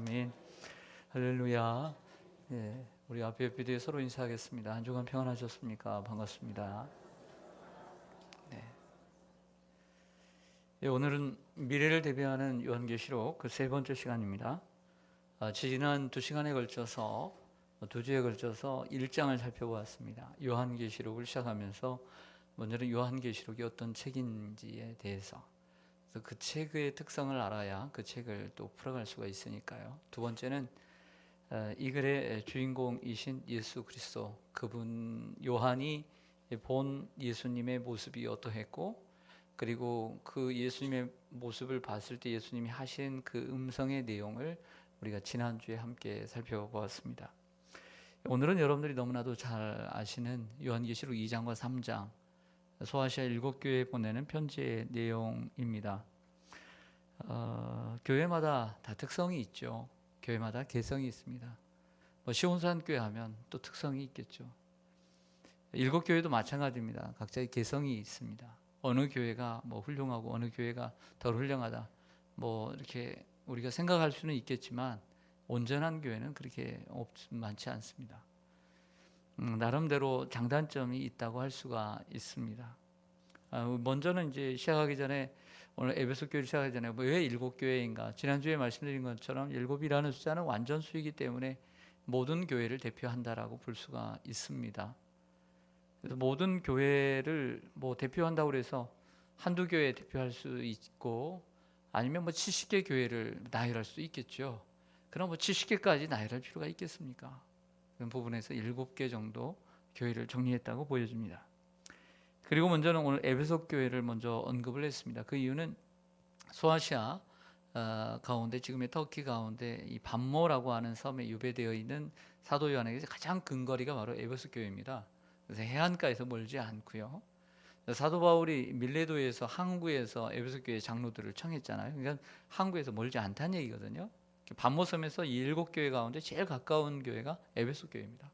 아멘. 할렐루야. 예, 우리 앞에 옆에 서로 인사하겠습니다. 한 주간 평안하셨습니까? 반갑습니다. 네. 예, 오늘은 미래를 대비하는 요한계시록 그 세 번째 시간입니다. 지난 두 시간에 걸쳐서 두 주에 걸쳐서 1장을 살펴보았습니다. 요한계시록을 시작하면서 먼저는 요한계시록이 어떤 책인지에 대해서, 그래서 그 책의 특성을 알아야 그 책을 또 풀어갈 수가 있으니까요. 두 번째는 이 글의 주인공이신 예수 그리스도, 그분 요한이 본 예수님의 모습이 어떠했고, 그리고 그 예수님의 모습을 봤을 때 예수님이 하신 그 음성의 내용을 우리가 지난주에 함께 살펴보았습니다. 오늘은 여러분들이 너무나도 잘 아시는 요한계시록 2장과 3장, 소아시아 7교회에 보내는 편지의 내용입니다. 교회마다 다 특성이 있죠. 교회마다 개성이 있습니다. 시온산교회 하면 또 특성이 있겠죠. 7교회도 마찬가지입니다. 각자의 개성이 있습니다. 어느 교회가 훌륭하고 어느 교회가 덜 훌륭하다, 이렇게 우리가 생각할 수는 있겠지만 온전한 교회는 그렇게 많지 않습니다. 나름대로 장단점이 있다고 할 수가 있습니다. 먼저는 이제 시작하기 전에, 오늘 에베소 교회를 시작하기 전에 왜 7교회인가? 지난주에 말씀드린 것처럼 7이라는 숫자는 완전수이기 때문에 모든 교회를 대표한다라고 볼 수가 있습니다. 그래서 모든 교회를 대표한다고 해서 한두 교회 대표할 수 있고, 아니면 70개 교회를 나열할 수 있겠죠. 그럼 70개까지 나열할 필요가 있겠습니까? 그런 부분에서 7개 정도 교회를 정리했다고 보여집니다. 그리고 먼저는 오늘 에베소 교회를 먼저 언급을 했습니다. 그 이유는 소아시아 가운데, 지금의 터키 가운데 이 반모라고 하는 섬에 유배되어 있는 사도 요한에게 가장 근거리가 바로 에베소 교회입니다. 그래서 해안가에서 멀지 않고요. 사도 바울이 밀레도에서 항구에서 에베소 교회 장로들을 청했잖아요. 그러니까 항구에서 멀지 않다는 얘기거든요. 반모섬에서 이 7교회 가운데 제일 가까운 교회가 에베소 교회입니다.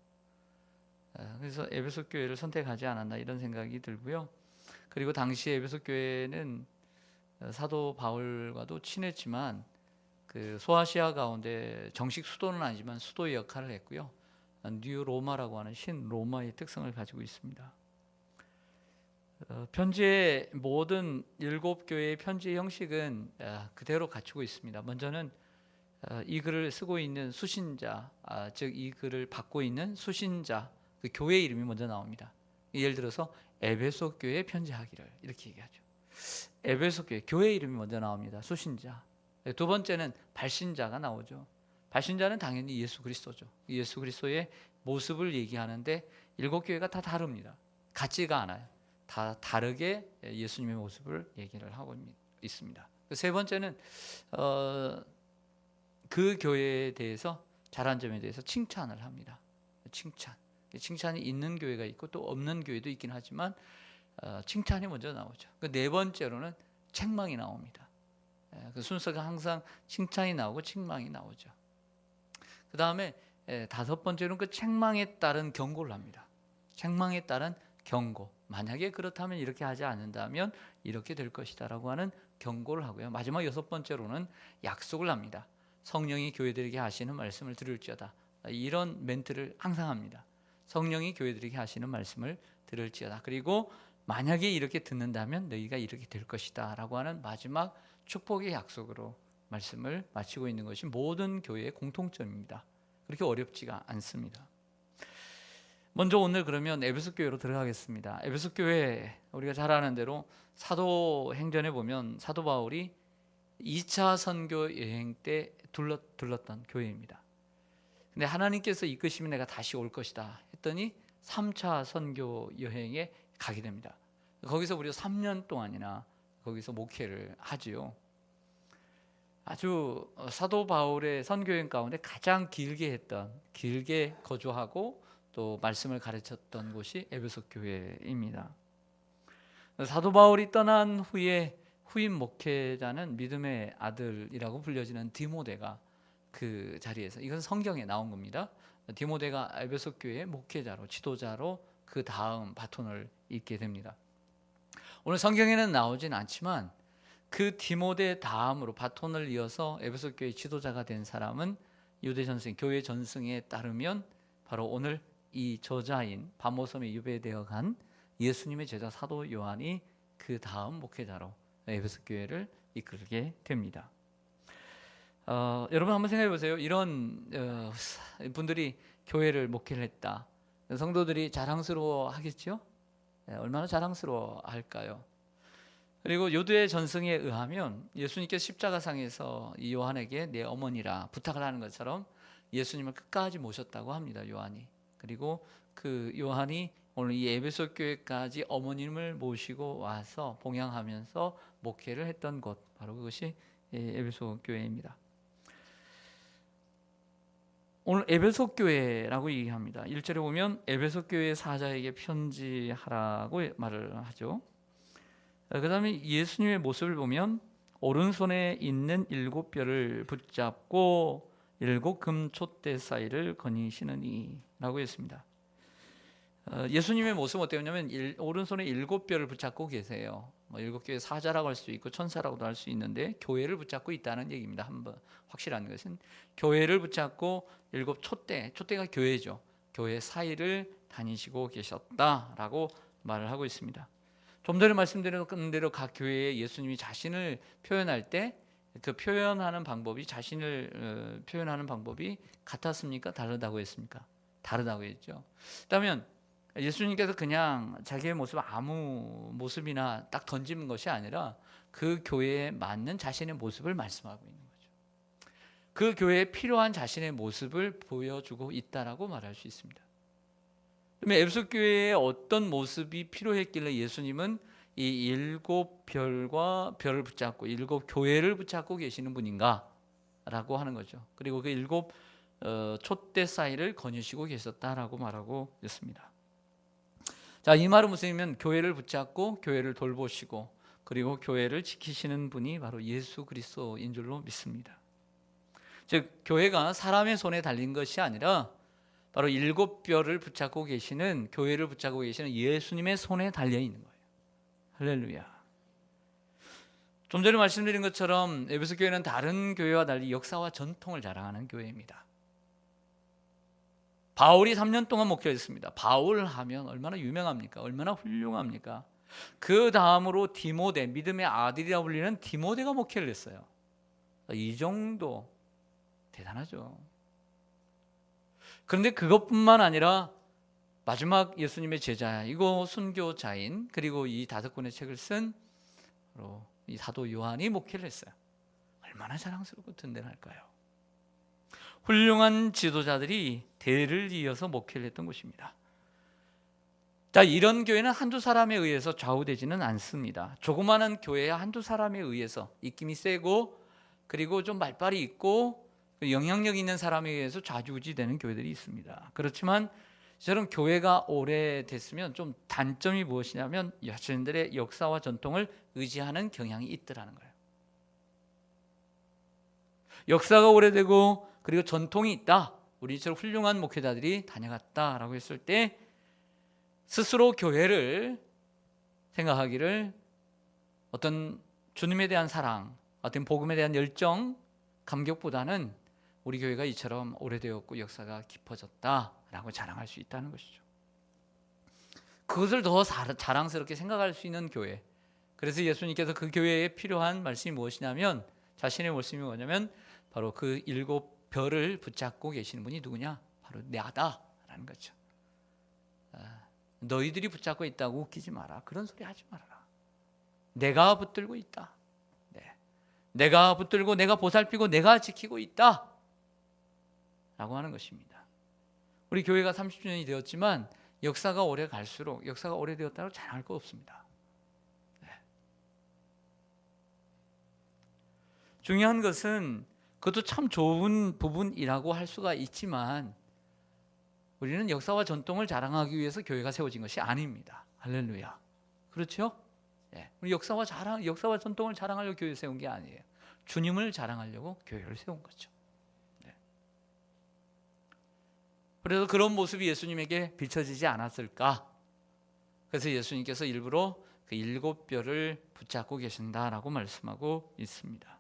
그래서 에베소 교회를 선택하지 않았나 이런 생각이 들고요. 그리고 당시 에베소 교회는 사도 바울과도 친했지만 그 소아시아 가운데 정식 수도는 아니지만 수도의 역할을 했고요. 뉴 로마라고 하는 신 로마의 특성을 가지고 있습니다. 편지의 모든 7교회의 편지 형식은 그대로 갖추고 있습니다. 먼저는 이 글을 쓰고 있는 수신자, 즉 이 글을 받고 있는 수신자, 그 교회 이름이 먼저 나옵니다. 예를 들어서 에베소 교회에 편지하기를 이렇게 얘기하죠. 에베소 교회 이름이 먼저 나옵니다. 수신자. 두 번째는 발신자가 나오죠. 발신자는 당연히 예수 그리스도죠. 예수 그리스도의 모습을 얘기하는데 7교회가 다 다릅니다. 같지가 않아요. 다 다르게 예수님의 모습을 얘기를 하고 있습니다. 세 번째는 그 교회에 대해서 잘한 점에 대해서 칭찬을 합니다. 칭찬이 있는 교회가 있고 또 없는 교회도 있긴 하지만 칭찬이 먼저 나오죠. 네 번째로는 책망이 나옵니다. 그 순서가 항상 칭찬이 나오고 책망이 나오죠. 그 다음에 다섯 번째로는 그 책망에 따른 경고를 합니다. 책망에 따른 경고. 만약에 그렇다면, 이렇게 하지 않는다면 이렇게 될 것이다 라고 하는 경고를 하고요. 마지막 여섯 번째로는 약속을 합니다. 성령이 교회들에게 하시는 말씀을 들을지어다. 이런 멘트를 항상 합니다. 성령이 교회들에게 하시는 말씀을 들을지어다. 그리고 만약에 이렇게 듣는다면 너희가 이렇게 될 것이다 라고 하는 마지막 축복의 약속으로 말씀을 마치고 있는 것이 모든 교회의 공통점입니다. 그렇게 어렵지가 않습니다. 먼저 오늘 그러면 에베소 교회로 들어가겠습니다. 에베소 교회, 우리가 잘 아는 대로 사도행전에 보면 사도 바울이 2차 선교 여행 때 들렀던 교회입니다. 근데 하나님께서 이끄시면 내가 다시 올 것이다 했더니 3차 선교 여행에 가게 됩니다. 거기서 무려 3년 동안이나 거기서 목회를 하지요. 아주 사도 바울의 선교여행 가운데 가장 길게 거주하고 또 말씀을 가르쳤던 곳이 에베소 교회입니다. 사도 바울이 떠난 후에 후임 목회자는 믿음의 아들이라고 불려지는 디모데가 그 자리에서, 이건 성경에 나온 겁니다. 디모데가 에베소 교회의 목회자로, 지도자로 그 다음 바톤을 잇게 됩니다. 오늘 성경에는 나오진 않지만 그 디모데 다음으로 바톤을 이어서 에베소 교회 지도자가 된 사람은 유대 전승, 교회 전승에 따르면 바로 오늘 이 저자인 바모섬에 유배되어 간 예수님의 제자 사도 요한이 그 다음 목회자로 에베소 교회를 이끌게 됩니다. 여러분 한번 생각해 보세요. 이런 분들이 교회를 목회를 했다. 성도들이 자랑스러워 하겠죠? 얼마나 자랑스러워 할까요? 그리고 유대 전승에 의하면 예수님께서 십자가상에서 이 요한에게 내 어머니라 부탁을 하는 것처럼 예수님을 끝까지 모셨다고 합니다. 요한이. 그리고 그 요한이 오늘 이 에베소 교회까지 어머님을 모시고 와서 봉양하면서 목회를 했던 곳, 바로 그것이 에베소 교회입니다. 오늘 에베소 교회라고 얘기합니다. 1절에 보면 에베소 교회 사자에게 편지하라고 말을 하죠. 그 다음에 예수님의 모습을 보면 오른손에 있는 7뼈를 붙잡고 7 금촛대 사이를 거니시느니 라고 했습니다. 예수님의 모습은 어땠냐면 오른손에 7뼈를 붙잡고 계세요. 7개의 사자라고 할 수 있고 천사라고도 할 수 있는데 교회를 붙잡고 있다는 얘기입니다. 한번 확실한 것은 교회를 붙잡고 7 촛대, 촛대가 교회죠. 교회 사이를 다니시고 계셨다라고 말을 하고 있습니다. 좀 전에 말씀드린 대로 각 교회에 예수님이 자신을 표현할 때 그 표현하는 방법이 자신을 표현하는 방법이 같았습니까? 다르다고 했습니까? 다르다고 했죠. 그렇다면 예수님께서 그냥 자기의 모습 아무 모습이나 딱 던지는 것이 아니라 그 교회에 맞는 자신의 모습을 말씀하고 있는 거죠. 그 교회에 필요한 자신의 모습을 보여주고 있다라고 말할 수 있습니다. 그러면 에베소 교회에 어떤 모습이 필요했길래 예수님은 이 7별과 별을 붙잡고 7 교회를 붙잡고 계시는 분인가 라고 하는 거죠. 그리고 그 7 촛대 사이를 거니시고 계셨다라고 말하고 있습니다. 자, 이 말은 무슨 의미냐면 교회를 붙잡고 교회를 돌보시고 그리고 교회를 지키시는 분이 바로 예수 그리스도인 줄로 믿습니다. 즉 교회가 사람의 손에 달린 것이 아니라 바로 7뼈를 붙잡고 계시는, 교회를 붙잡고 계시는 예수님의 손에 달려 있는 거예요. 할렐루야. 좀 전에 말씀드린 것처럼 에베소 교회는 다른 교회와 달리 역사와 전통을 자랑하는 교회입니다. 바울이 3년 동안 목회했습니다. 바울 하면 얼마나 유명합니까? 얼마나 훌륭합니까? 그 다음으로 디모데, 믿음의 아들이라 불리는 디모데가 목회를 했어요. 이 정도 대단하죠. 그런데 그것뿐만 아니라 마지막 예수님의 제자이고 순교자인, 그리고 이 5권의 책을 쓴 이 사도 요한이 목회를 했어요. 얼마나 자랑스럽고 든든할까요? 훌륭한 지도자들이 대를 이어서 목회를 했던 곳입니다. 자, 이런 교회는 한두 사람에 의해서 좌우되지는 않습니다. 조그마한 교회에 한두 사람에 의해서 입김이 세고 그리고 좀 말빨이 있고 영향력 있는 사람에 의해서 좌지우지되는 교회들이 있습니다. 그렇지만 저런 교회가 오래됐으면 좀 단점이 무엇이냐면 자신들의 역사와 전통을 의지하는 경향이 있더라는 거예요. 역사가 오래되고 그리고 전통이 있다, 우리처럼 훌륭한 목회자들이 다녀갔다라고 했을 때 스스로 교회를 생각하기를 어떤 주님에 대한 사랑, 어떤 복음에 대한 열정, 감격보다는 우리 교회가 이처럼 오래되었고 역사가 깊어졌다라고 자랑할 수 있다는 것이죠. 그것을 더 자랑스럽게 생각할 수 있는 교회. 그래서 예수님께서 그 교회에 필요한 말씀이 무엇이냐면, 자신의 말씀이 뭐냐면 바로 그 7별을 붙잡고 계시는 분이 누구냐? 바로 나다라는 거죠. 너희들이 붙잡고 있다고 웃기지 마라. 그런 소리 하지 말아라. 내가 붙들고 있다. 내가 붙들고 내가 보살피고 내가 지키고 있다 라고 하는 것입니다. 우리 교회가 30주년이 되었지만 역사가 오래 갈수록 역사가 오래되었다고 자랑할 거 없습니다. 중요한 것은 그것도 참 좋은 부분이라고 할 수가 있지만 우리는 역사와 전통을 자랑하기 위해서 교회가 세워진 것이 아닙니다. 할렐루야. 그렇죠? 우리 역사와 전통을 자랑하려고 교회 세운 게 아니에요. 주님을 자랑하려고 교회를 세운 거죠. 그래서 그런 모습이 예수님에게 비춰지지 않았을까? 그래서 예수님께서 일부러 그 7뼈를 붙잡고 계신다라고 말씀하고 있습니다.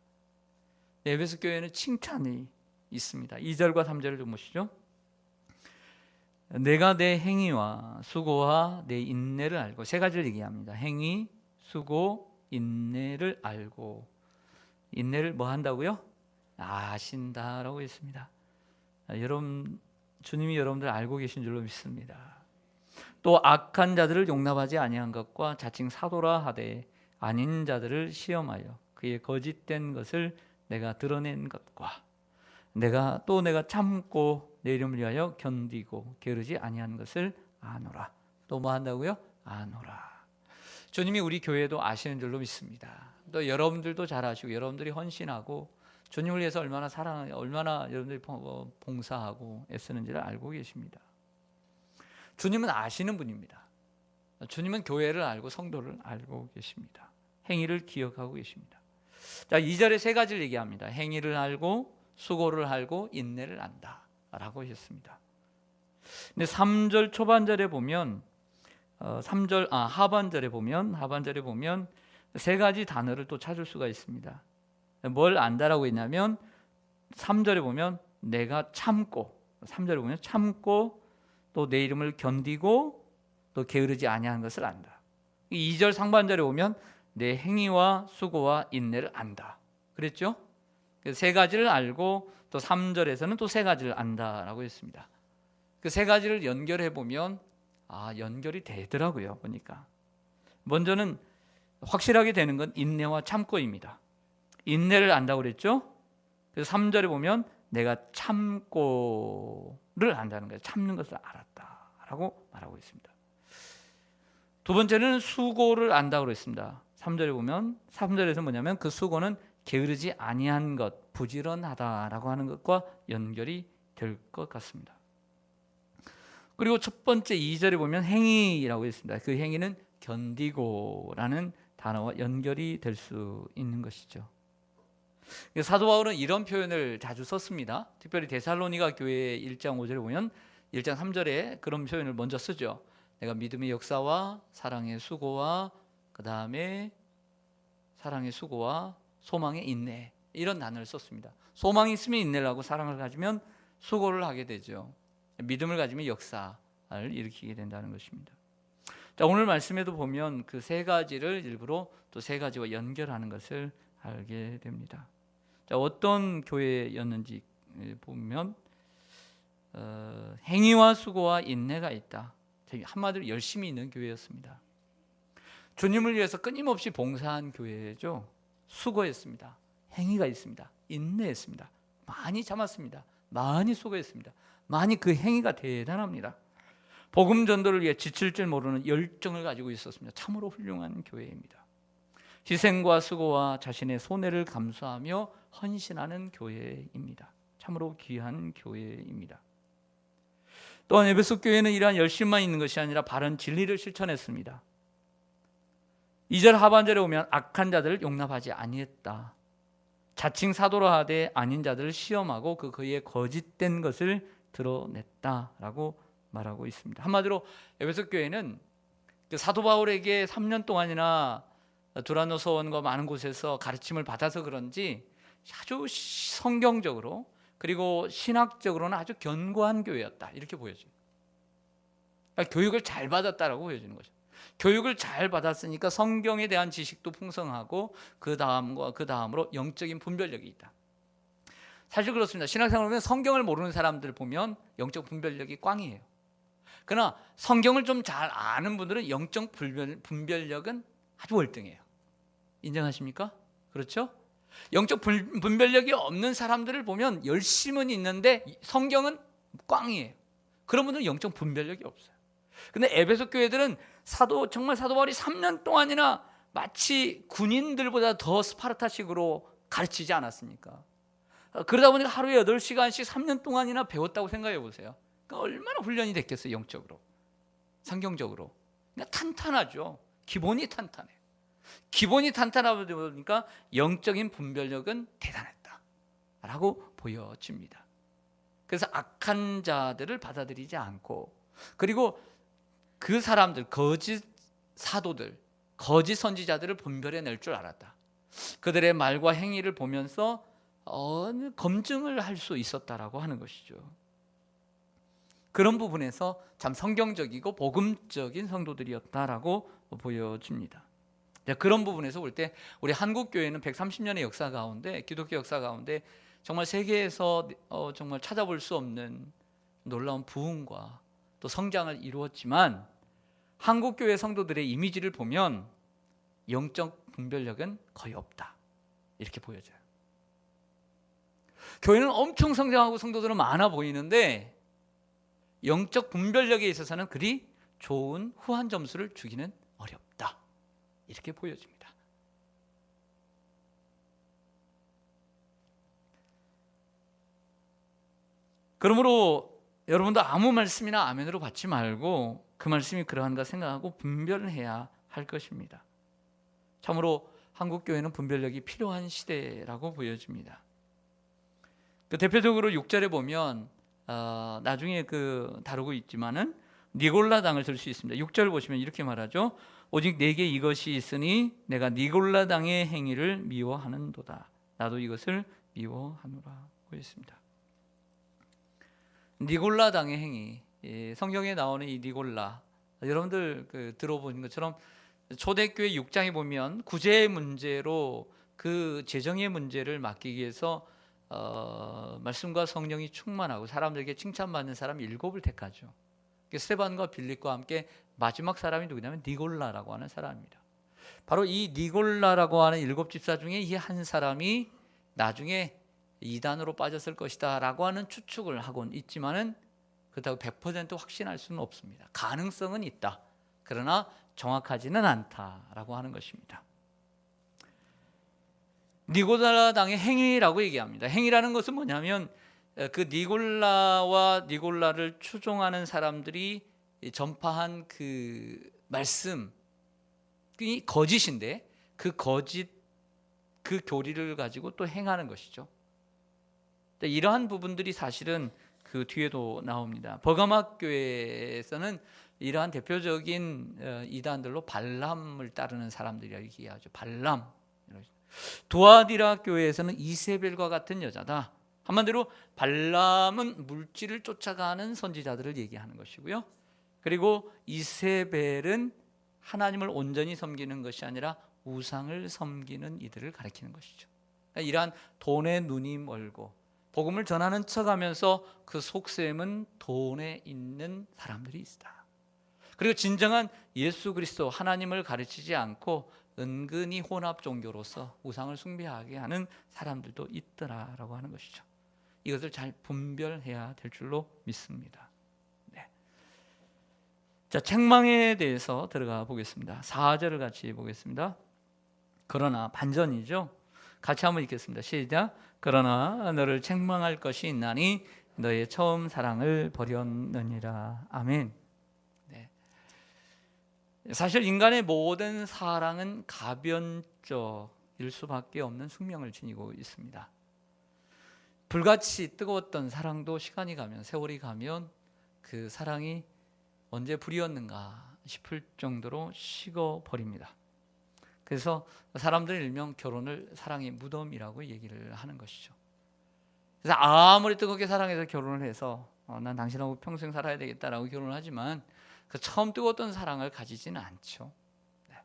에베소 교회는 칭찬이 있습니다. 2절과 3절을 좀 보시죠. 내가 내 행위와 수고와 내 인내를 알고, 세 가지를 얘기합니다. 행위, 수고, 인내를 알고. 인내를 뭐 한다고요? 아신다라고 했습니다. 여러분, 주님이 여러분들 알고 계신 줄로 믿습니다. 또 악한 자들을 용납하지 아니한 것과 자칭 사도라 하되 아닌 자들을 시험하여 그의 거짓된 것을 내가 드러낸 것과 내가 참고 내 이름을 위하여 견디고 게으르지 아니한 것을 아노라. 또 뭐 한다고요? 아노라. 주님이 우리 교회도 아시는 줄로 믿습니다. 또 여러분들도 잘 아시고, 여러분들이 헌신하고 주님을 위해서 얼마나 얼마나 여러분들이 봉사하고 애쓰는지를 알고 계십니다. 주님은 아시는 분입니다. 주님은 교회를 알고 성도를 알고 계십니다. 행위를 기억하고 계십니다. 자, 2절에 세 가지를 얘기합니다. 행위를 알고, 수고를 알고, 인내를 안다 라고 하셨습니다. 근데 3절 초반절에 보면 하반절에 보면 세 가지 단어를 또 찾을 수가 있습니다. 뭘 안다라고 했냐면 3절에 보면 내가 참고, 3절에 보면 참고 또 내 이름을 견디고 또 게으르지 아니하는 것을 안다. 2절 상반절에 보면 내 행위와 수고와 인내를 안다. 그랬죠? 세 가지를 알고 또 3절에서는 또 세 가지를 안다라고 했습니다. 그 세 가지를 연결해 보면 연결이 되더라고요. 보니까 먼저는 확실하게 되는 건 인내와 참고입니다. 인내를 안다고 그랬죠? 그래서 3절에 보면 내가 참고를 안다는 거예요. 참는 것을 알았다라고 말하고 있습니다. 두 번째는 수고를 안다고 그랬습니다. 3절에 보면 3절에서 뭐냐면 그 수고는 게으르지 아니한 것, 부지런하다라고 하는 것과 연결이 될 것 같습니다. 그리고 첫 번째 2절에 보면 행위라고 했습니다. 그 행위는 견디고라는 단어와 연결이 될 수 있는 것이죠. 사도 바울은 이런 표현을 자주 썼습니다. 특별히 데살로니가 교회 1장 5절에 보면 1장 3절에 그런 표현을 먼저 쓰죠. 내가 믿음의 역사와 사랑의 수고와 그 다음에 사랑의 수고와 소망의 인내, 이런 단어를 썼습니다. 소망이 있으면 인내를 하고, 사랑을 가지면 수고를 하게 되죠. 믿음을 가지면 역사를 일으키게 된다는 것입니다. 자, 오늘 말씀에도 보면 그 세 가지를 일부러 또 세 가지와 연결하는 것을 알게 됩니다. 자, 어떤 교회였는지 보면 행위와 수고와 인내가 있다. 한마디로 열심히 있는 교회였습니다. 주님을 위해서 끊임없이 봉사한 교회죠. 수고했습니다. 행위가 있습니다. 인내했습니다. 많이 참았습니다. 많이 수고했습니다. 많이 그 행위가 대단합니다. 복음 전도를 위해 지칠 줄 모르는 열정을 가지고 있었습니다. 참으로 훌륭한 교회입니다. 희생과 수고와 자신의 손해를 감수하며 헌신하는 교회입니다. 참으로 귀한 교회입니다. 또한 에베소 교회는 이러한 열심만 있는 것이 아니라 바른 진리를 실천했습니다. 2절 하반절에 오면 악한 자들을 용납하지 아니했다. 자칭 사도라 하되 아닌 자들을 시험하고 그의 거짓된 것을 드러냈다라고 말하고 있습니다. 한마디로 에베소 교회는 사도 바울에게 3년 동안이나 두란노 서원과 많은 곳에서 가르침을 받아서 그런지 아주 성경적으로 그리고 신학적으로는 아주 견고한 교회였다, 이렇게 보여져요. 그러니까 교육을 잘 받았다라고 보여지는 거죠. 교육을 잘 받았으니까 성경에 대한 지식도 풍성하고 그 다음으로 영적인 분별력이 있다. 사실 그렇습니다. 신학생활을 보면 성경을 모르는 사람들 보면 영적 분별력이 꽝이에요. 그러나 성경을 좀 잘 아는 분들은 영적 분별력은 아주 월등해요. 인정하십니까? 그렇죠? 영적 분별력이 없는 사람들을 보면 열심은 있는데 성경은 꽝이에요. 그런 분들은 영적 분별력이 없어요. 근데 에베소 교회들은 정말 사도 바울이 3년 동안이나 마치 군인들보다 더 스파르타식으로 가르치지 않았습니까? 그러다 보니까 하루에 8시간씩 3년 동안이나 배웠다고 생각해 보세요. 그러니까 얼마나 훈련이 됐겠어요, 영적으로, 성경적으로. 그러니까 탄탄하죠. 기본이 탄탄해요. 기본이 탄탄하다 보니까 영적인 분별력은 대단했다라고 보여집니다. 그래서 악한 자들을 받아들이지 않고, 그리고 그 사람들, 거짓 사도들, 거짓 선지자들을 분별해낼 줄 알았다. 그들의 말과 행위를 보면서 검증을 할 수 있었다라고 하는 것이죠. 그런 부분에서 참 성경적이고 복음적인 성도들이었다라고 보여집니다. 그런 부분에서 볼 때 우리 한국 교회는 130년의 역사 가운데, 기독교 역사 가운데 정말 세계에서 정말 찾아볼 수 없는 놀라운 부흥과 또 성장을 이루었지만, 한국 교회 성도들의 이미지를 보면 영적 분별력은 거의 없다, 이렇게 보여져요. 교회는 엄청 성장하고 성도들은 많아 보이는데 영적 분별력에 있어서는 그리 좋은 후한 점수를 주기는 어렵다, 이렇게 보여집니다. 그러므로 여러분도 아무 말씀이나 아멘으로 받지 말고 그 말씀이 그러한가 생각하고 분별해야 할 것입니다. 참으로 한국 교회는 분별력이 필요한 시대라고 보여집니다. 대표적으로 6절에 보면 나중에 다루고 있지만은 니골라당을 들 수 있습니다. 6절 보시면 이렇게 말하죠. 오직 내게 이것이 있으니 내가 니골라당의 행위를 미워하는도다. 나도 이것을 미워하노라 보였습니다. 니골라당의 행위, 성경에 나오는 이 니골라, 여러분들 들어보신 것처럼 초대교회 6장에 보면 구제의 문제로 그 재정의 문제를 맡기기 위해서 말씀과 성령이 충만하고 사람들에게 칭찬받는 사람 7을 택하죠. 스데반과 빌립과 함께 마지막 사람이 누구냐면 니골라라고 하는 사람입니다. 바로 이 니골라라고 하는 7집사 중에 이 한 사람이 나중에 이단으로 빠졌을 것이다 라고 하는 추측을 하곤 있지만은 그렇다고 100% 확신할 수는 없습니다. 가능성은 있다, 그러나 정확하지는 않다라고 하는 것입니다. 니골라당의 행위라고 얘기합니다. 행위라는 것은 뭐냐면 그 니골라와 니골라를 추종하는 사람들이 전파한 그 말씀이 거짓인데 그 교리를 가지고 또 행하는 것이죠. 이러한 부분들이 사실은 그 뒤에도 나옵니다. 버가마 교회에서는 이러한 대표적인 이단들로 발람을 따르는 사람들이라고 얘기하죠. 발람. 두아디라 교회에서는 이세벨과 같은 여자다. 한마디로 발람은 물질을 쫓아가는 선지자들을 얘기하는 것이고요. 그리고 이세벨은 하나님을 온전히 섬기는 것이 아니라 우상을 섬기는 이들을 가리키는 것이죠. 그러니까 이러한 돈에 눈이 멀고 복음을 전하는 척하면서 그 속셈은 돈에 있는 사람들이 있다. 그리고 진정한 예수 그리스도 하나님을 가르치지 않고 은근히 혼합 종교로서 우상을 숭배하게 하는 사람들도 있더라라고 하는 것이죠. 이것을 잘 분별해야 될 줄로 믿습니다. 네. 자, 책망에 대해서 들어가 보겠습니다. 4절을 같이 보겠습니다. 그러나 반전이죠. 같이 한번 읽겠습니다. 시작. 그러나 너를 책망할 것이 있나니 너의 처음 사랑을 버렸느니라. 아멘. 네. 사실 인간의 모든 사랑은 가변적일 수밖에 없는 숙명을 지니고 있습니다. 불같이 뜨거웠던 사랑도 시간이 가면, 세월이 가면 그 사랑이 언제 불이었는가 싶을 정도로 식어버립니다. 그래서 사람들은 일명 결혼을 사랑의 무덤이라고 얘기를 하는 것이죠. 그래서 아무리 뜨겁게 사랑해서 결혼을 해서 난 당신하고 평생 살아야 되겠다라고 결혼을 하지만 그 처음 뜨거웠던 사랑을 가지지는 않죠. 네.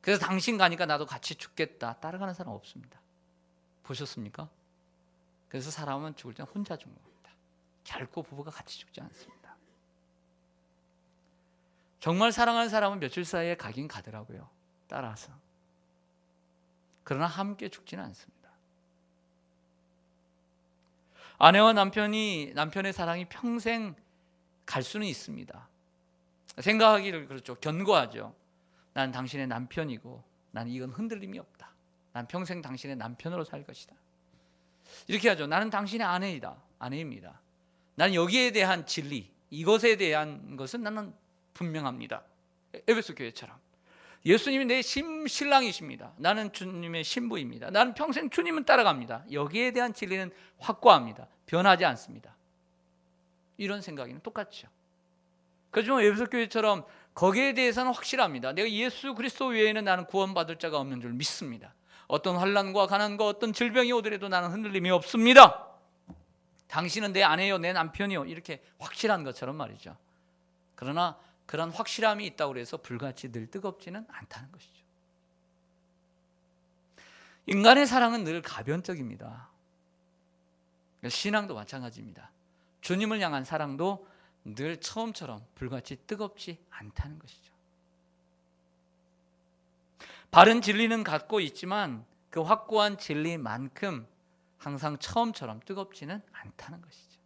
그래서 당신 가니까 나도 같이 죽겠다 따라가는 사람 없습니다. 보셨습니까? 그래서 사람은 죽을 때 혼자 죽는 겁니다. 결코 부부가 같이 죽지 않습니다. 정말 사랑하는 사람은 며칠 사이에 가긴 가더라고요. 따라서. 그러나 함께 죽지는 않습니다. 아내와 남편의 사랑이 평생 갈 수는 있습니다. 생각하기를 그렇죠. 견고하죠. 난 당신의 남편이고 난 이건 흔들림이 없다. 난 평생 당신의 남편으로 살 것이다. 이렇게 하죠. 나는 당신의 아내입니다. 난 여기에 대한 진리, 이것에 대한 것은 나는 분명합니다. 에베소 교회처럼. 예수님이 내 신랑이십니다. 나는 주님의 신부입니다. 나는 평생 주님은 따라갑니다. 여기에 대한 진리는 확고합니다. 변하지 않습니다. 이런 생각이는 똑같죠. 그렇지만 에베소 교회처럼 거기에 대해서는 확실합니다. 내가 예수 그리스도 외에는 나는 구원받을 자가 없는 줄 믿습니다. 어떤 환난과 가난과 어떤 질병이 오더라도 나는 흔들림이 없습니다. 당신은 내 아내요, 내 남편이요, 이렇게 확실한 것처럼 말이죠. 그러나 그런 확실함이 있다고 해서 불같이 늘 뜨겁지는 않다는 것이죠. 인간의 사랑은 늘 가변적입니다. 신앙도 마찬가지입니다. 주님을 향한 사랑도 늘 처음처럼 불같이 뜨겁지 않다는 것이죠. 바른 진리는 갖고 있지만 그 확고한 진리만큼 항상 처음처럼 뜨겁지는 않다는 것이죠.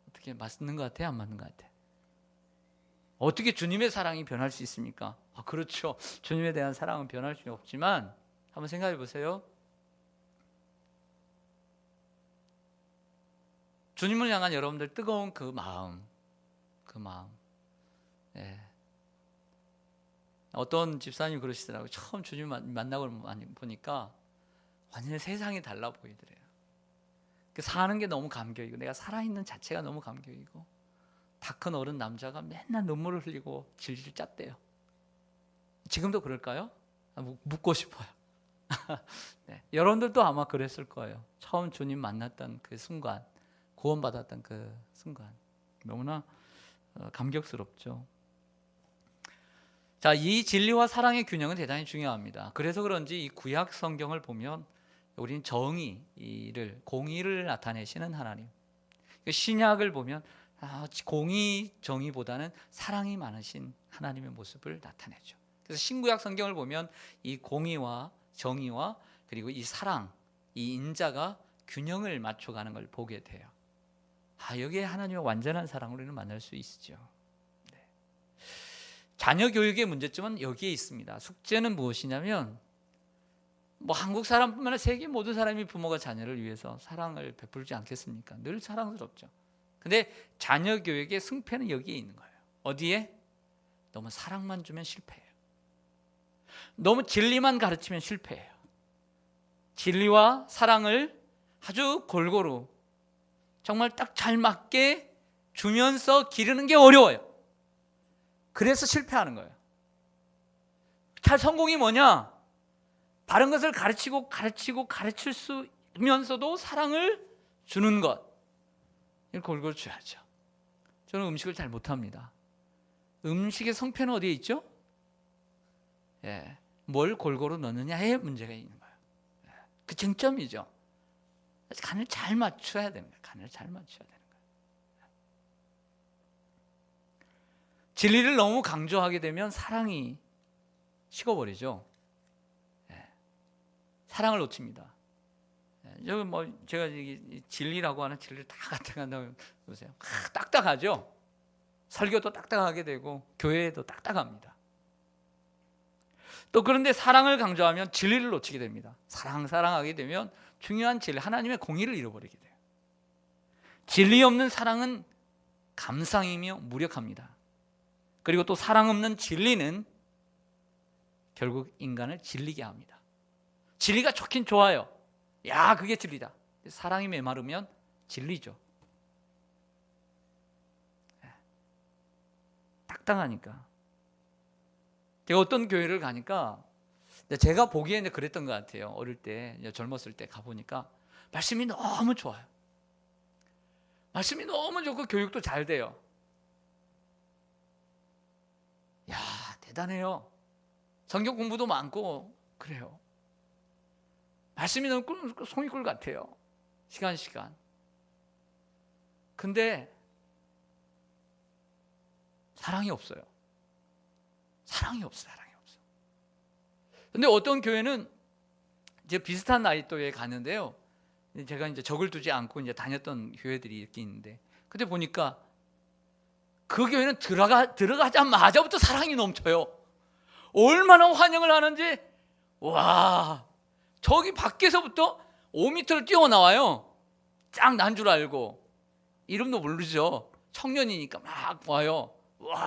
어떻게 맞는 것 같아요? 안 맞는 것 같아요? 어떻게 주님의 사랑이 변할 수 있습니까? 그렇죠. 주님에 대한 사랑은 변할 수 없지만 한번 생각해 보세요. 주님을 향한 여러분들 뜨거운 그 마음. 예. 어떤 집사님 그러시더라고요. 처음 주님 만나고 보니까 완전히 세상이 달라 보이더래요. 사는 게 너무 감격이고 내가 살아있는 자체가 너무 감격이고 다 큰 어른 남자가 맨날 눈물을 흘리고 질질 짰대요. 지금도 그럴까요? 묻고 싶어요. 네, 여러분들도 아마 그랬을 거예요. 처음 주님 만났던 그 순간, 구원받았던 그 순간 너무나 감격스럽죠. 자, 이 진리와 사랑의 균형은 대단히 중요합니다. 그래서 그런지 이 구약 성경을 보면 우리는 정의를, 공의를 나타내시는 하나님, 신약을 보면 공의, 정의보다는 사랑이 많으신 하나님의 모습을 나타내죠. 그래서 신구약 성경을 보면 이 공의와 정의와 그리고 이 사랑, 이 인자가 균형을 맞춰가는 걸 보게 돼요. 여기에 하나님의 완전한 사랑을 우리는 만날 수 있죠. 네. 자녀 교육의 문제점은 여기에 있습니다. 숙제는 무엇이냐면 한국 사람뿐만 아니라 세계 모든 사람이 부모가 자녀를 위해서 사랑을 베풀지 않겠습니까? 늘 사랑스럽죠. 근데 자녀 교육의 승패는 여기에 있는 거예요. 어디에? 너무 사랑만 주면 실패해요. 너무 진리만 가르치면 실패해요. 진리와 사랑을 아주 골고루 정말 딱 잘 맞게 주면서 기르는 게 어려워요. 그래서 실패하는 거예요. 성공이 뭐냐? 바른 것을 가르칠 수 있으면서도 사랑을 주는 것. 이걸 골고루 줘야죠. 저는 음식을 잘 못합니다. 음식의 성패는 어디에 있죠? 뭘 골고루 넣느냐에 문제가 있는 거예요. 그 쟁점이죠. 간을 잘 맞춰야 됩니다. 간을 잘 맞춰야 되는 거예요. 진리를 너무 강조하게 되면 사랑이 식어버리죠. 사랑을 놓칩니다. 여기 제가 진리라고 하는 진리를 다 갖다 간다고 보세요. 딱딱하죠. 설교도 딱딱하게 되고 교회도 딱딱합니다. 또 그런데 사랑을 강조하면 진리를 놓치게 됩니다. 사랑하게 되면 중요한 진리, 하나님의 공의를 잃어버리게 돼요. 진리 없는 사랑은 감상이며 무력합니다. 그리고 또 사랑 없는 진리는 결국 인간을 질리게 합니다. 진리가 좋긴 좋아요. 그게 진리다. 사랑이 메마르면 진리죠. 딱딱하니까. 제가 어떤 교회를 가니까 제가 보기에는 그랬던 것 같아요. 어릴 때, 젊었을 때 가보니까 말씀이 너무 좋아요. 말씀이 너무 좋고 교육도 잘 돼요. 대단해요. 성경 공부도 많고 그래요. 말씀이 너무 송이꿀 같아요. 시간. 근데 사랑이 없어요. 사랑이 없어. 근데 어떤 교회는 이제 비슷한 나이 또에 가는데요. 제가 이제 적을 두지 않고 이제 다녔던 교회들이 이렇게 있는데, 근데 보니까 그 교회는 들어가자마자부터 사랑이 넘쳐요. 얼마나 환영을 하는지, 저기 밖에서부터 5m를 뛰어나와요. 쫙 난 줄 알고. 이름도 모르죠. 청년이니까 막 와요.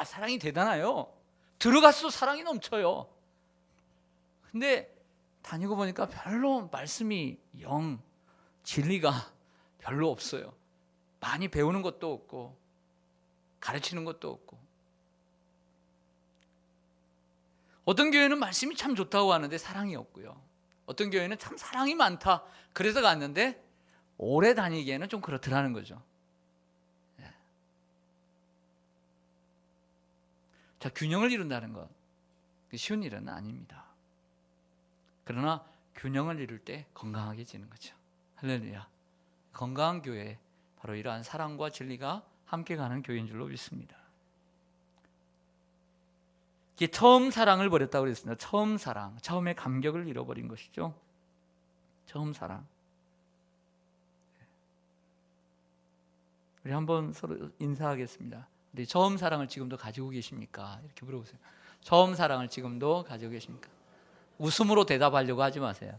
사랑이 대단해요. 들어갔어, 사랑이 넘쳐요. 근데 다니고 보니까 별로 말씀이 진리가 별로 없어요. 많이 배우는 것도 없고 가르치는 것도 없고. 어떤 교회는 말씀이 참 좋다고 하는데 사랑이 없고요. 어떤 교회는 참 사랑이 많다 그래서 갔는데 오래 다니기에는 좀 그렇더라는 거죠. 자, 균형을 이룬다는 것 쉬운 일은 아닙니다. 그러나 균형을 이룰 때 건강하게지는 거죠. 할렐루야. 건강한 교회, 바로 이러한 사랑과 진리가 함께 가는 교회인 줄로 믿습니다. 이게 처음 사랑을 버렸다고 그랬습니다. 처음 사랑, 처음에 감격을 잃어버린 것이죠. 처음 사랑. 우리 한번 서로 인사하겠습니다. 우리 처음 사랑을 지금도 가지고 계십니까? 이렇게 물어보세요. 처음 사랑을 지금도 가지고 계십니까? 웃음으로 대답하려고 하지 마세요.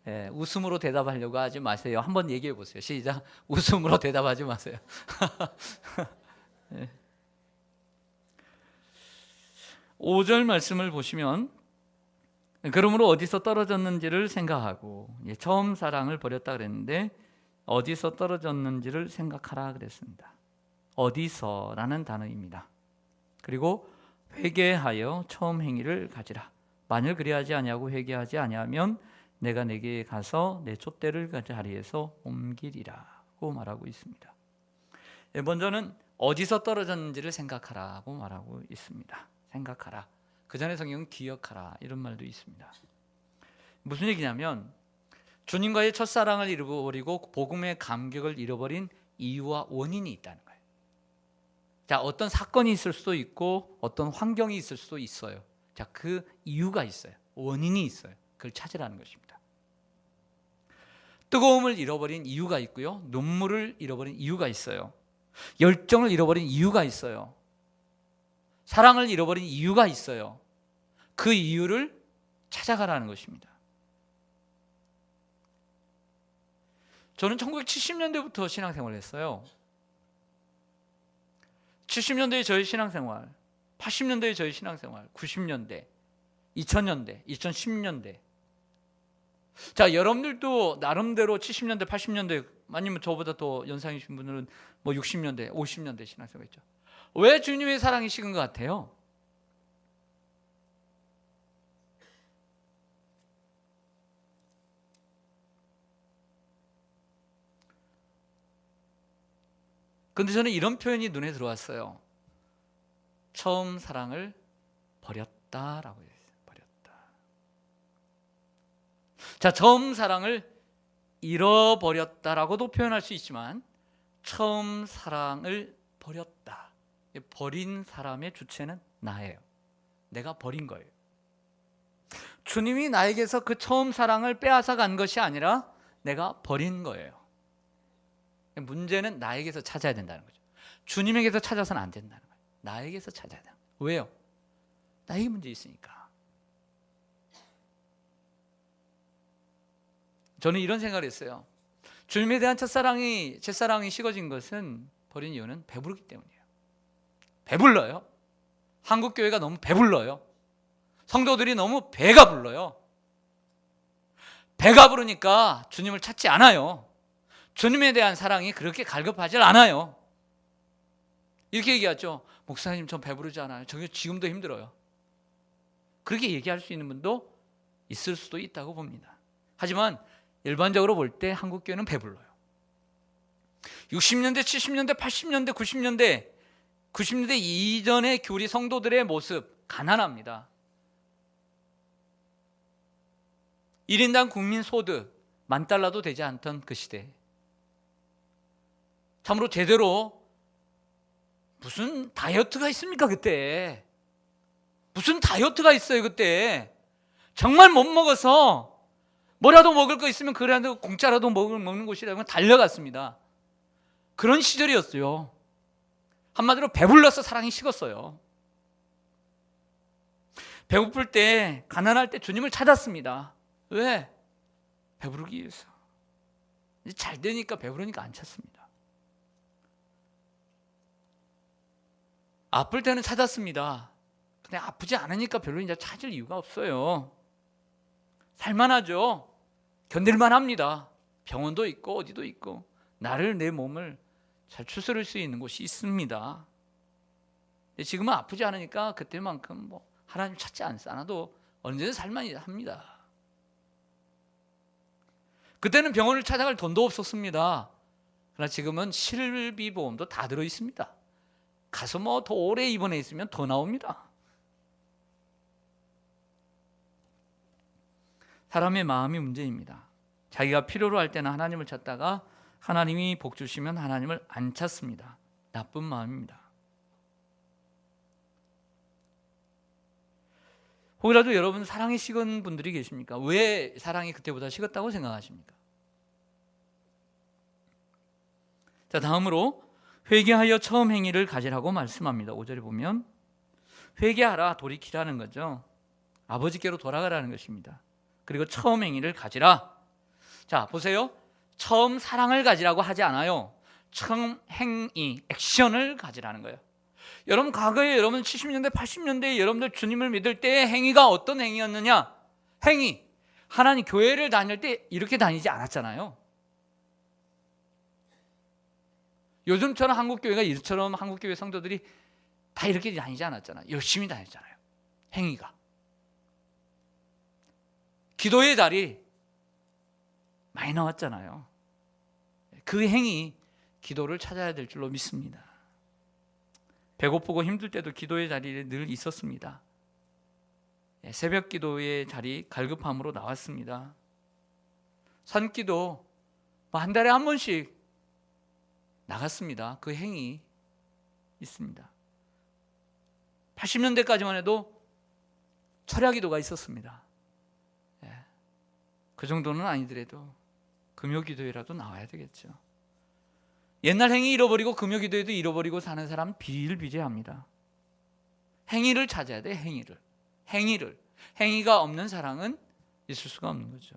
예, 웃음으로 대답하려고 하지 마세요. 한번 얘기해 보세요. 시작. 웃음으로 대답하지 마세요. 예. 5절 말씀을 보시면 그러므로 어디서 떨어졌는지를 생각하고, 처음 사랑을 버렸다 그랬는데 어디서 떨어졌는지를 생각하라 그랬습니다. 어디서라는 단어입니다. 그리고 회개하여 처음 행위를 가지라. 만일 그리하지 아니하고 회개하지 아니하면 내가 내게 가서 내 촛대를 그 자리에서 옮기리라고 말하고 있습니다. 먼저는 어디서 떨어졌는지를 생각하라고 말하고 있습니다. 생각하라. 그 전에 성경은 기억하라 이런 말도 있습니다. 무슨 얘기냐면 주님과의 첫사랑을 잃어버리고 복음의 감격을 잃어버린 이유와 원인이 있다는 거예요. 자, 어떤 사건이 있을 수도 있고 어떤 환경이 있을 수도 있어요. 자, 그 이유가 있어요. 원인이 있어요. 그걸 찾으라는 것입니다. 뜨거움을 잃어버린 이유가 있고요. 눈물을 잃어버린 이유가 있어요. 열정을 잃어버린 이유가 있어요. 사랑을 잃어버린 이유가 있어요. 그 이유를 찾아가라는 것입니다. 저는 1970년대부터 신앙생활을 했어요. 70년대의 저의 신앙생활, 80년대의 저의 신앙생활, 90년대, 2000년대, 2010년대. 자, 여러분들도 나름대로 70년대, 80년대, 아니면 저보다 더 연상이신 분들은 뭐 60년대, 50년대 신앙생활 했죠. 왜 주님의 사랑이 식은 것 같아요? 근데 저는 이런 표현이 눈에 들어왔어요. 처음 사랑을 버렸다라고 했어요. 버렸다. 자, 처음 사랑을 잃어버렸다라고도 표현할 수 있지만 처음 사랑을 버렸다. 버린 사람의 주체는 나예요. 내가 버린 거예요. 주님이 나에게서 그 처음 사랑을 빼앗아 간 것이 아니라 내가 버린 거예요. 문제는 나에게서 찾아야 된다는 거죠. 주님에게서 찾아서는 안 된다는 거예요. 나에게서 찾아야 된다. 왜요? 나에게 문제 있으니까. 저는 이런 생각을 했어요. 주님에 대한 첫사랑이, 제 사랑이 식어진 것은, 버린 이유는 배부르기 때문이에요. 배불러요. 한국 교회가 너무 배불러요. 성도들이 너무 배가 불러요. 배가 부르니까 주님을 찾지 않아요. 주님에 대한 사랑이 그렇게 갈급하지 않아요. 이렇게 얘기하죠. 목사님, 전 배부르지 않아요. 저 지금도 힘들어요. 그렇게 얘기할 수 있는 분도 있을 수도 있다고 봅니다. 하지만 일반적으로 볼 때 한국 교회는 배불러요. 60년대, 70년대, 80년대, 90년대 이전의 교리 성도들의 모습 가난합니다. 1인당 국민 소득 $10,000도 되지 않던 그 시대, 참으로 제대로 무슨 다이어트가 있습니까 그때? 무슨 다이어트가 있어요 그때? 정말 못 먹어서 뭐라도 먹을 거 있으면 그래도 공짜라도 먹는 곳이라면 달려갔습니다. 그런 시절이었어요. 한마디로 배불러서 사랑이 식었어요. 배고플 때, 가난할 때 주님을 찾았습니다. 왜? 배부르기 위해서. 이제 잘 되니까 배부르니까 안 찾습니다. 아플 때는 찾았습니다. 근데 아프지 않으니까 별로 이제 찾을 이유가 없어요. 살만하죠. 견딜만 합니다. 병원도 있고 어디도 있고 나를, 내 몸을 잘 추스릴 수 있는 곳이 있습니다. 지금은 아프지 않으니까 그때만큼 뭐 하나님 찾지 않아도 언제든 살만 합니다. 그때는 병원을 찾아갈 돈도 없었습니다. 그러나 지금은 실비보험도 다 들어 있습니다. 가서 뭐 더 오래 입원해 있으면 더 나옵니다. 사람의 마음이 문제입니다. 자기가 필요로 할 때는 하나님을 찾다가 하나님이 복 주시면 하나님을 안 찾습니다. 나쁜 마음입니다. 혹이라도 여러분 사랑이 식은 분들이 계십니까? 왜 사랑이 그때보다 식었다고 생각하십니까? 자, 다음으로 회개하여 처음 행위를 가지라고 말씀합니다. 5절에 보면 회개하라, 돌이키라는 거죠. 아버지께로 돌아가라는 것입니다. 그리고 처음 행위를 가지라. 자, 보세요. 처음 사랑을 가지라고 하지 않아요. 처음 행위, 액션을 가지라는 거예요. 여러분 과거에 여러분 70년대, 80년대에 여러분들 주님을 믿을 때의 행위가 어떤 행위였느냐? 행위. 하나님 교회를 다닐 때 이렇게 다니지 않았잖아요. 요즘처럼 한국교회가 이처럼 한국교회 성도들이 다 이렇게 다니지 않았잖아요. 열심히 다녔잖아요. 행위가. 기도의 자리 많이 나왔잖아요. 그 행위, 기도를 찾아야 될 줄로 믿습니다. 배고프고 힘들 때도 기도의 자리에 늘 있었습니다. 새벽 기도의 자리 갈급함으로 나왔습니다. 산기도 한 달에 한 번씩 나갔습니다. 그 행위 있습니다. 80년대까지만 해도 철야 기도가 있었습니다. 그 정도는 아니더라도 금요 기도회라도 나와야 되겠죠. 옛날 행위 잃어버리고 금요 기도회도 잃어버리고 사는 사람 비일비재합니다. 행위를 찾아야 돼. 행위가 없는 사랑은 있을 수가 없는 거죠.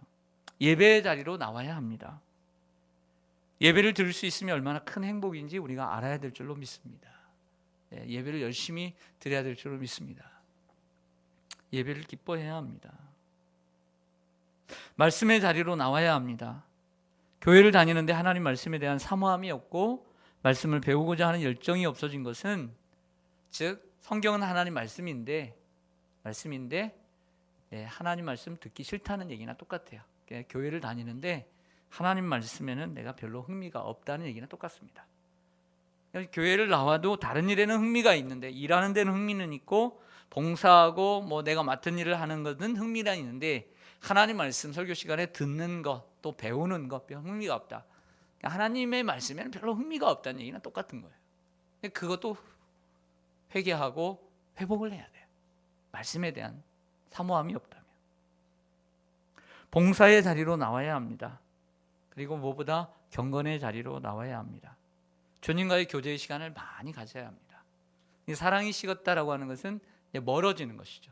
예배의 자리로 나와야 합니다. 예배를 들을 수 있으면 얼마나 큰 행복인지 우리가 알아야 될 줄로 믿습니다. 예배를 열심히 드려야 될 줄로 믿습니다. 예배를 기뻐해야 합니다. 말씀의 자리로 나와야 합니다. 교회를 다니는데 하나님 말씀에 대한 사모함이 없고 말씀을 배우고자 하는 열정이 없어진 것은, 즉 성경은 하나님 말씀인데 하나님 말씀 듣기 싫다는 얘기나 똑같아요. 교회를 다니는데 하나님 말씀에는 내가 별로 흥미가 없다는 얘기나 똑같습니다. 교회를 나와도 다른 일에는 흥미가 있는데, 일하는 데는 흥미는 있고 봉사하고 뭐 내가 맡은 일을 하는 것은 흥미가 있는데, 하나님 말씀 설교 시간에 듣는 것, 또 배우는 것 흥미가 없다. 하나님의 말씀에는 별로 흥미가 없다는 얘기는 똑같은 거예요. 그것도 회개하고 회복을 해야 돼요. 말씀에 대한 사모함이 없다면. 봉사의 자리로 나와야 합니다. 그리고 무엇보다 경건의 자리로 나와야 합니다. 주님과의 교제의 시간을 많이 가져야 합니다. 사랑이 식었다라고 하는 것은 멀어지는 것이죠.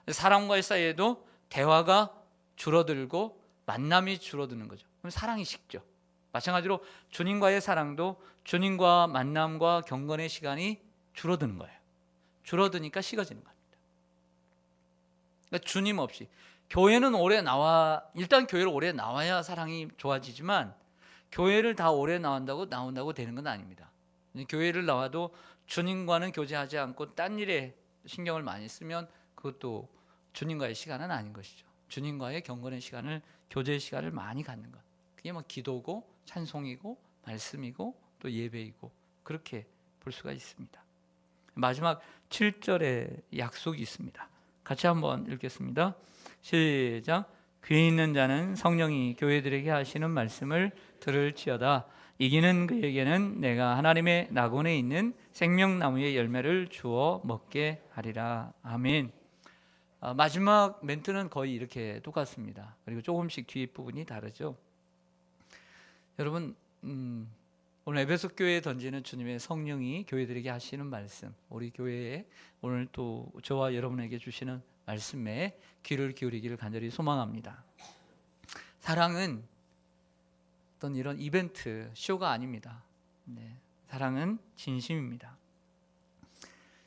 사람과의 사이에도 대화가 줄어들고 만남이 줄어드는 거죠. 그럼 사랑이 식죠. 마찬가지로 주님과의 사랑도 주님과 만남과 경건의 시간이 줄어드는 거예요. 줄어드니까 식어지는 겁니다. 그러니까 주님 없이 교회는 일단 교회를 오래 나와야 사랑이 좋아지지만, 교회를 다 오래 나온다고 되는 건 아닙니다. 교회를 나와도 주님과는 교제하지 않고 딴 일에 신경을 많이 쓰면 그것도 주님과의 시간은 아닌 것이죠. 주님과의 경건의 시간을, 교제의 시간을 많이 갖는 것, 그게 뭐 기도고 찬송이고 말씀이고 또 예배이고, 그렇게 볼 수가 있습니다. 마지막 7절에 약속이 있습니다. 같이 한번 읽겠습니다. 시작. 귀 있는 자는 성령이 교회들에게 하시는 말씀을 들을지어다. 이기는 그에게는 내가 하나님의 낙원에 있는 생명나무의 열매를 주어 먹게 하리라. 아멘. 마지막 멘트는 거의 이렇게 똑같습니다. 그리고 조금씩 뒷부분이 다르죠. 여러분, 오늘 에베소 교회에 던지는 주님의 성령이 교회들에게 하시는 말씀, 우리 교회에 오늘 또 저와 여러분에게 주시는 말씀에 귀를 기울이기를 간절히 소망합니다. 사랑은 어떤 이런 이벤트, 쇼가 아닙니다. 사랑은 진심입니다.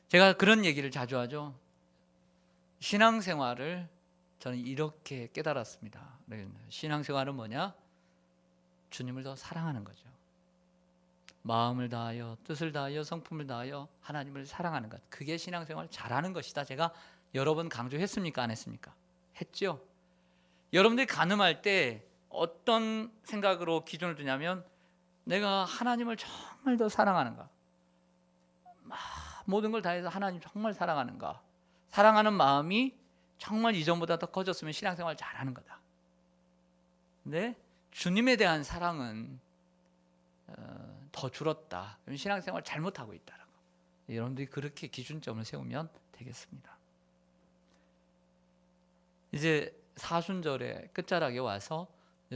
제가 그런 얘기를 자주 하죠. 신앙생활을 저는 이렇게 깨달았습니다. 신앙생활은 뭐냐? 주님을 더 사랑하는 거죠. 마음을 다하여 뜻을 다하여 성품을 다하여 하나님을 사랑하는 것, 그게 신앙생활 잘하는 것이다. 제가 여러 번 강조했습니까? 안 했습니까? 했죠. 여러분들이 간음할 때 어떤 생각으로 기준을 두냐면, 내가 하나님을 정말 더 사랑하는가, 모든 걸 다해서 하나님 정말 사랑하는가, 사랑하는 마음이 정말 이전보다 더 커졌으면 신앙생활 잘하는 거다. 근데 주님에 대한 사랑은 더 줄었다, 그럼 신앙생활 잘못하고 있다라고. 여러분들이 그렇게 기준점을 세우면 되겠습니다. 이제 사순절의 끝자락에 와서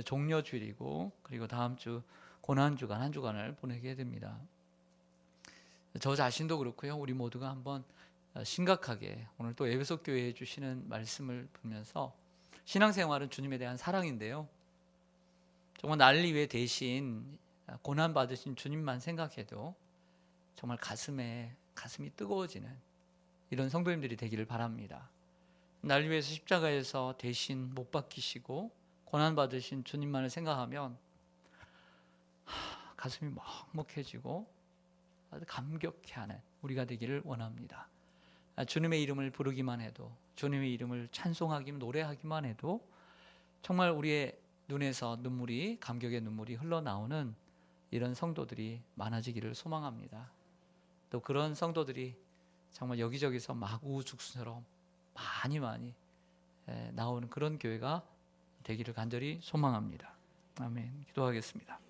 종려주일이고, 그리고 다음 주 고난주간 한 주간을 보내게 됩니다. 저 자신도 그렇고요, 우리 모두가 한번 심각하게 오늘 또 에베소 교회에 주시는 말씀을 보면서, 신앙생활은 주님에 대한 사랑인데요, 정말 나를 위해 대신 고난 받으신 주님만 생각해도 정말 가슴이 뜨거워지는 이런 성도님들이 되기를 바랍니다. 나를 위해서 십자가에서 대신 못 박히시고 고난 받으신 주님만을 생각하면 가슴이 먹먹해지고 아주 감격해하는 우리가 되기를 원합니다. 주님의 이름을 부르기만 해도, 주님의 이름을 찬송하기만, 노래하기만 해도 정말 우리의 눈에서 눈물이, 감격의 눈물이 흘러나오는 이런 성도들이 많아지기를 소망합니다. 또 그런 성도들이 정말 여기저기서 마구죽순처럼 많이 나오는 그런 교회가 되기를 간절히 소망합니다. 아멘. 기도하겠습니다.